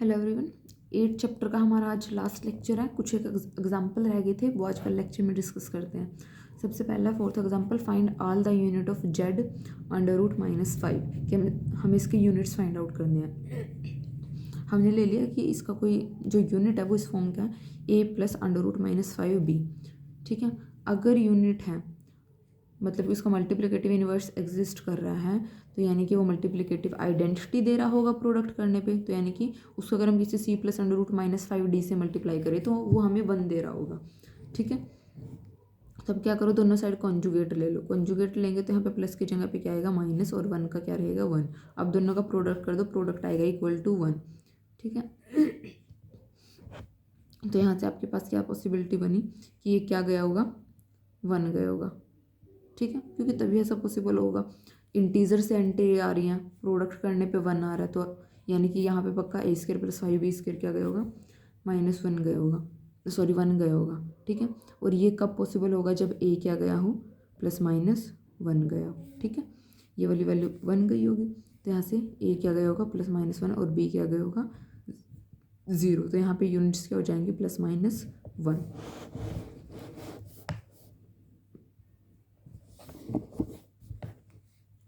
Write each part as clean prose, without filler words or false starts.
Hello everyone. 8 chapter का हमारा आज लास्ट लेक्चर है। कुछ एक एग्जाम्पल रह गए थे, वो आज कल लेक्चर में डिस्कस करते हैं। सबसे पहला 4th example, find all the unit of Z under root -5 कि हमें इसके यूनिट्स फाइंड आउट करने हैं। हमने ले लिया कि इसका कोई जो यूनिट है वो इस फॉर्म का है, a + अंडर रूट -5b। ठीक है, अगर यूनिट है मतलब इसका मल्टीप्लिकेटिव इन्वर्स एग्जिस्ट कर रहा है तो यानी कि वो मल्टीप्लिकेटिव आइडेंटिटी दे रहा होगा प्रोडक्ट करने पे। तो यानी कि उसको अगर हम किसी c + अंडर रूट -5d से मल्टीप्लाई करें तो वो हमें 1 दे रहा होगा। ठीक है, तब क्या करो, दोनों साइड कॉन्जुगेट ले लो। कॉन्जुगेट लेंगे तो यहाँ पे प्लस की जगह पे क्या आएगा, माइनस, और 1 का क्या रहेगा, 1। अब दोनों का प्रोडक्ट कर दो, प्रोडक्ट आएगा =1। ठीक है, तो यहाँ से आपके पास क्या पॉसिबिलिटी बनी कि ये क्या गया होगा, 1 गया होगा। ठीक है, क्योंकि तभी ऐसा पॉसिबल होगा। इंटीजर से एंटी आ रही हैं, प्रोडक्ट करने पे 1 आ रहा है, तो यानी कि यहाँ पे पक्का a² + 5b² क्या गया होगा, -1 गया होगा, सॉरी 1 गया होगा। ठीक है, और ये कब पॉसिबल होगा, जब a क्या गया हो, +-1 गया हो। ठीक है, ये वाली वैल्यू 1 गई होगी, तो यहाँ से a क्या गया होगा, +-1, और b क्या गया होगा, 0। तो यहाँ पे यूनिट्स क्या हो जाएंगे, +-1।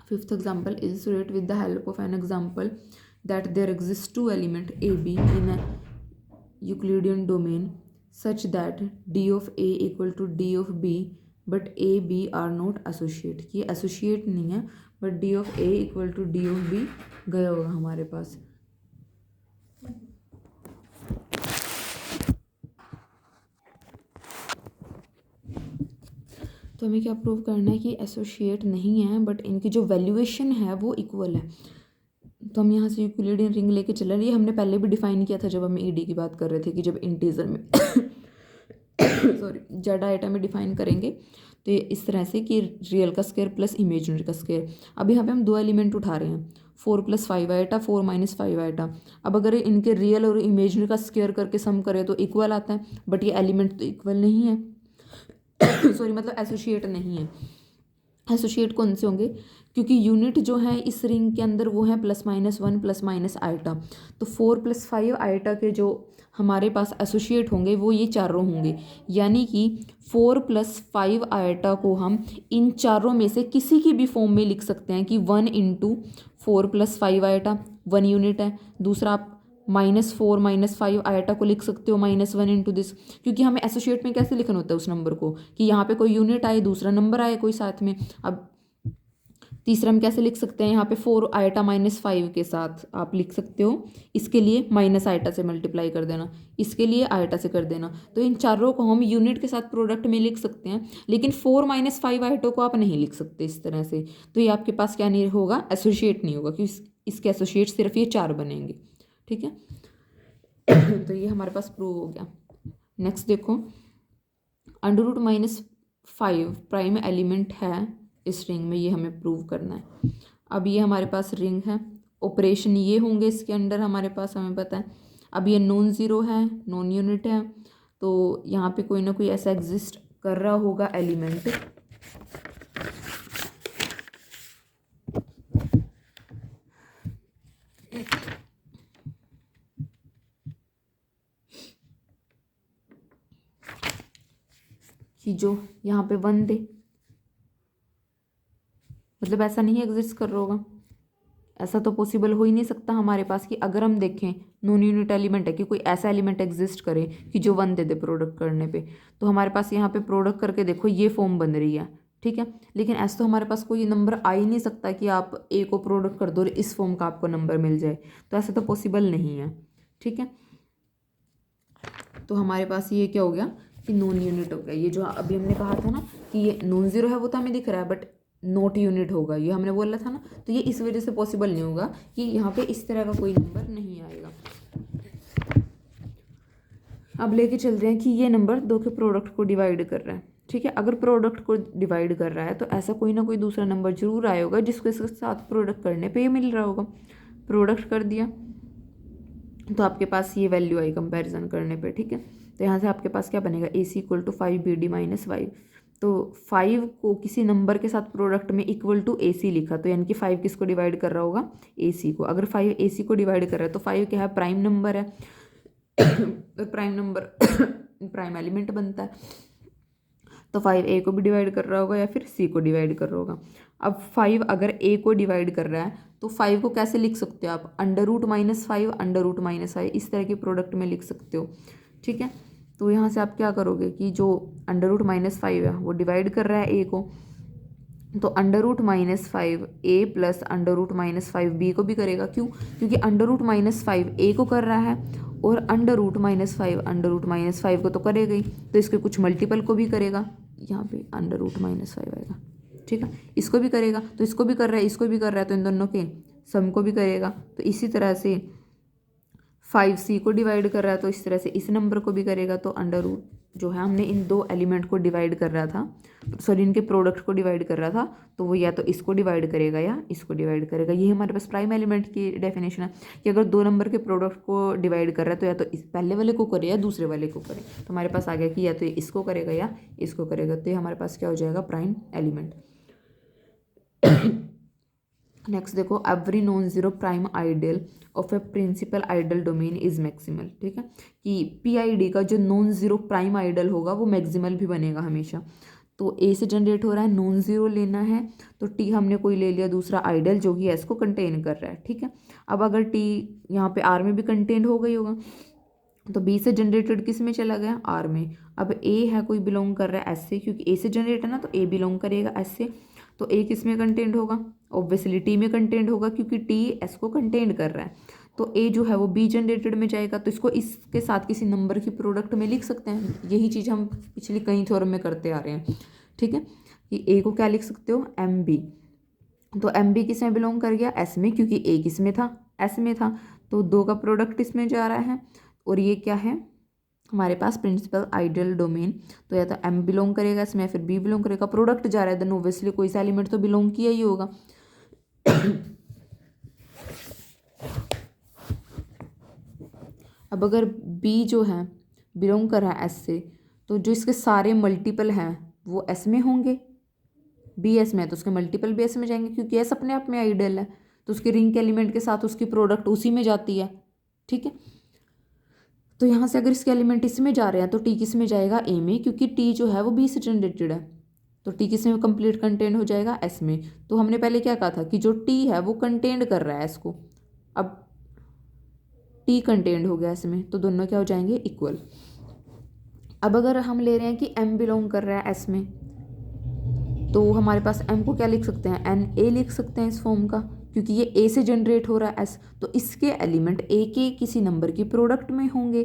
Fifth example, illustrate with the help of an example that there exist two elements AB in a Euclidean domain such that D of A = D of B but A, B are not associate। ये associate नहीं है but D of A = D of B गया होगा हमारे पास। तो हमें क्या prove करना है कि एसोशिएट नहीं है बट इनकी जो वैल्यूएशन है वो इक्वल है। तो हम यहाँ से यूक्लिडियन रिंग लेके चल रहे हैं। हमने पहले भी डिफाइन किया था जब हम ईडी की बात कर रहे थे कि जब इंटीजर में सॉरी जेड आइटम में डिफाइन करेंगे तो ये इस तरह से कि रियल का स्क्वायर प्लस इमेजिनरी का स्क्वायर। अब यहाँ पे हम 2 एलिमेंट उठा रहे हैं, 4 + 5 आइटा, 4 - 5 आइटा। अब अगर इनके रियल और इमेजिनरी का स्क्वायर करके सम करें तो इक्वल आता है, बट ये एलिमेंट तो इक्वल नहीं है सॉरी मतलब एसोशिएट नहीं है। एसोशिएट कौन से होंगे, क्योंकि यूनिट जो है इस रिंग के अंदर वो है +-1 +- आइटा। तो 4 + 5 आइटा के जो हमारे पास एसोशिएट होंगे वो ये चारों होंगे। यानी कि 4 + 5 आइटा को हम इन चारों में से किसी की भी फॉर्म में लिख सकते हैं कि 1 × 4 + 5 आइटा 1 यूनिट है। दूसरा आप -4 - 5 आइटा को लिख सकते हो -1 × दिस, क्योंकि हमें एसोशिएट में कैसे लिखना होता है उस नंबर को कि यहाँ पे कोई यूनिट आए, दूसरा नंबर आए कोई साथ में। अब तीसरा हम कैसे लिख सकते हैं, यहाँ पे 4 आइटा -5 के साथ आप लिख सकते हो, इसके लिए माइनस आइटा से मल्टीप्लाई कर देना, इसके लिए आइटा से कर देना। तो इन चारों को हम यूनिट के साथ प्रोडक्ट में लिख सकते हैं, लेकिन 4 - 5 आइटों को आप नहीं लिख सकते इस तरह से। तो ये आपके पास क्या नहीं होगा, एसोशिएट नहीं होगा, क्योंकि इसके एसोशिएट सिर्फ ये 4 बनेंगे। ठीक है, तो ये हमारे पास प्रूव हो गया। नेक्स्ट देखो, √-5 प्राइम एलिमेंट है इस रिंग में, ये हमें प्रूव करना है। अब ये हमारे पास रिंग है, ऑपरेशन ये होंगे इसके अंडर हमारे पास, हमें पता है। अब ये नॉन ज़ीरो है, नॉन यूनिट है, तो यहाँ पे कोई ना कोई ऐसा एग्जिस्ट कर रहा होगा एलिमेंट कि जो यहाँ पे 1 दे, मतलब ऐसा नहीं एग्जिस्ट कर रहा होगा। ऐसा तो पॉसिबल हो ही नहीं सकता हमारे पास कि अगर हम देखें नॉन यूनिट एलिमेंट है कि कोई ऐसा एलिमेंट एग्जिस्ट करे कि जो 1 दे दे प्रोडक्ट करने पे। तो हमारे पास यहाँ पे प्रोडक्ट करके देखो ये फॉर्म बन रही है। ठीक है, लेकिन ऐसा तो हमारे पास कोई नंबर आ ही नहीं सकता कि आप ए को प्रोडक्ट कर दो और इस फॉर्म का आपको नंबर मिल जाए, तो ऐसा तो पॉसिबल नहीं है। ठीक है, तो हमारे पास ये क्या हो गया कि नॉन यूनिट हो गया। ये जो अभी हमने कहा था ना कि ये नॉन ज़ीरो है वो तो हमें दिख रहा है, बट नॉट यूनिट होगा, ये हमने बोला था ना। तो ये इस वजह से पॉसिबल नहीं होगा कि यहाँ पे इस तरह का कोई नंबर नहीं आएगा। अब लेके चल रहे हैं कि ये नंबर 2 के प्रोडक्ट को डिवाइड कर रहा है। ठीक है, अगर प्रोडक्ट को डिवाइड कर रहा है तो ऐसा कोई ना कोई दूसरा नंबर जरूर आया होगा जिसको इसके साथ प्रोडक्ट करने पे ये मिल रहा होगा। प्रोडक्ट कर दिया तो आपके पास ये वैल्यू आई कंपैरिजन करने पे। ठीक है, तो यहाँ से आपके पास क्या बनेगा, AC = 5BD - 5। तो 5 को किसी नंबर के साथ प्रोडक्ट में इक्वल टू AC लिखा, तो यानी कि 5 किसको डिवाइड कर रहा होगा, AC को। अगर 5 AC को डिवाइड कर रहा है तो 5 क्या है, प्राइम नंबर है और प्राइम नंबर प्राइम एलिमेंट बनता है, तो 5 A को भी डिवाइड कर रहा होगा या फिर C को डिवाइड कर रहा होगा। अब 5 अगर A को डिवाइड कर रहा है तो 5 को कैसे लिख सकते हो आप, √-5 √-5 इस तरह के प्रोडक्ट में लिख सकते हो, ठीक है। तो यहाँ से आप क्या करोगे कि जो √-5 है वो डिवाइड कर रहा है A को, तो √-5 A प्लस √-5 B को भी करेगा। क्यों, क्योंकि √-5 A को कर रहा है और √-5 को तो करेगा ही, तो इसके कुछ मल्टीपल को भी करेगा, यहाँ पे √-5 आएगा, ठीक है। इसको भी करेगा, तो इसको भी कर रहा है, इसको भी कर रहा है, तो इन दोनों के सम को भी करेगा। तो इसी तरह से 5C को डिवाइड कर रहा है तो इस तरह से इस नंबर को भी करेगा। तो अंडर जो है हमने इन दो एलिमेंट को डिवाइड कर रहा था, सॉरी इनके प्रोडक्ट को डिवाइड कर रहा था, तो वो या तो इसको डिवाइड करेगा या इसको डिवाइड करेगा। ये हमारे पास प्राइम एलिमेंट की डेफिनेशन है कि अगर दो नंबर के प्रोडक्ट को डिवाइड कर रहा है तो या तो इस पहले वाले को करे या दूसरे वाले को करे। तो हमारे पास आ गया कि या तो ये इसको करेगा या इसको करेगा, तो ये हमारे पास क्या हो जाएगा, प्राइम एलिमेंट। नेक्स्ट देखो, every non zero prime ideal of a principal ideal domain is maximal, ठीक है, कि PID का जो नॉन जीरो प्राइम आइडल होगा वो मैक्सिमल भी बनेगा हमेशा। तो A से जनरेट हो रहा है, नॉन जीरो लेना है, तो T हमने कोई ले लिया दूसरा आइडल जो कि S को कंटेन कर रहा है, ठीक है। अब अगर T यहाँ पे R में भी कंटेन हो गई होगा तो B से जनरेटेड किस में चला गया, R में। अब A है कोई बिलोंग कर रहा है S से, क्योंकि A से जनरेट है ना, तो A बिलोंग करेगा S से, तो A किस में कंटेंट होगा, ऑब्वियसली T में कंटेंट होगा, क्योंकि T S को कंटेंट कर रहा है। तो A जो है वो B जनरेटेड में जाएगा, तो इसको इसके साथ किसी नंबर की प्रोडक्ट में लिख सकते हैं। यही चीज़ हम पिछली कई थ्योरम में करते आ रहे हैं, ठीक है, कि A को क्या लिख सकते हो, MB। तो MB किस में बिलोंग कर गया, S में, क्योंकि A किस में था, S में था, तो दो का प्रोडक्ट इसमें जा रहा है। और ये क्या है हमारे पास, प्रिंसिपल आइडियल डोमेन, तो या तो M बिलोंग करेगा इसमें, फिर B बिलोंग करेगा, प्रोडक्ट जा रहा है, देन ऑब्वियसली कोई सा एलिमेंट तो बिलोंग किया ही होगा। अब अगर B जो है बिलोंग कर रहा है S से, तो जो इसके सारे मल्टीपल हैं वो S में होंगे, B S में है तो उसके मल्टीपल भी S में जाएंगे, क्योंकि S अपने आप में आइडियल है, तो उसके रिंग के एलिमेंट के साथ उसकी प्रोडक्ट उसी में जाती है, ठीक है। तो यहाँ से अगर इसके एलिमेंट इसमें जा रहे हैं तो T किस में जाएगा, A में, क्योंकि T जो है वो B से जनरेटेड है, तो T किस में कंप्लीट कंटेंट हो जाएगा, S में। तो हमने पहले क्या कहा था कि जो T है वो कंटेंट कर रहा है S को, अब T कंटेंट हो गया S में, तो दोनों क्या हो जाएंगे, इक्वल। अब अगर हम ले रहे हैं कि M बिलोंग कर रहा है S में, तो हमारे पास M को क्या लिख सकते हैं, NA लिख सकते हैं इस फॉर्म का, क्योंकि ये A से जनरेट हो रहा है S, तो इसके एलिमेंट A के किसी नंबर की प्रोडक्ट में होंगे।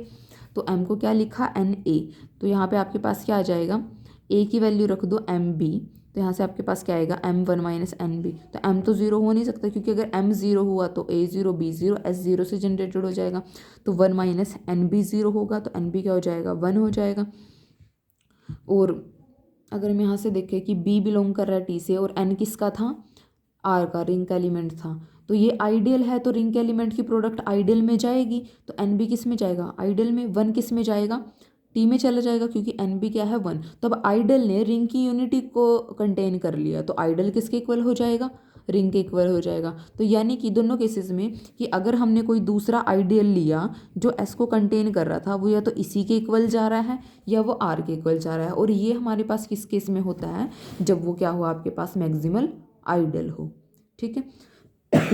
तो M को क्या लिखा, NA, तो यहाँ पे आपके पास क्या आ जाएगा, A की वैल्यू रख दो MB, तो यहाँ से आपके पास क्या आएगा, M1 माइनस NB। तो M तो ज़ीरो हो नहीं सकता, क्योंकि अगर M ज़ीरो हुआ तो A zero, B zero, S zero से जनरेटेड हो जाएगा, तो 1 माइनस NB ज़ीरो होगा, तो NB क्या हो जाएगा, 1 हो जाएगा। और अगर हम यहाँ से देखें कि B बिलोंग कर रहा है T से और N किसका था, R का, रिंग का एलिमेंट था, तो ये आइडियल है, तो रिंग के एलिमेंट की प्रोडक्ट आइडियल में जाएगी, तो NB किस में जाएगा, आइडियल में। 1 किस में जाएगा, T में चला जाएगा, क्योंकि NB क्या है, 1। तो अब आइडियल ने रिंग की यूनिटी को कंटेन कर लिया, तो आइडियल किसके इक्वल हो जाएगा, रिंग के इक्वल हो जाएगा। तो यानी कि दोनों केसेस में कि अगर हमने कोई दूसरा आइडियल लिया जो S को कंटेन कर रहा था, वो या तो इसी के इक्वल जा रहा है या वो R के इक्वल जा रहा है, और ये हमारे पास किस केस में होता है, जब वो क्या हो, आपके पास मैक्सिमल आइडियल हो, ठीक है।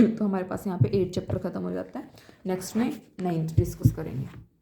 तो हमारे पास यहाँ पे 8 चैप्टर खत्म हो जाता है। नेक्स्ट में 9th डिस्कस करेंगे।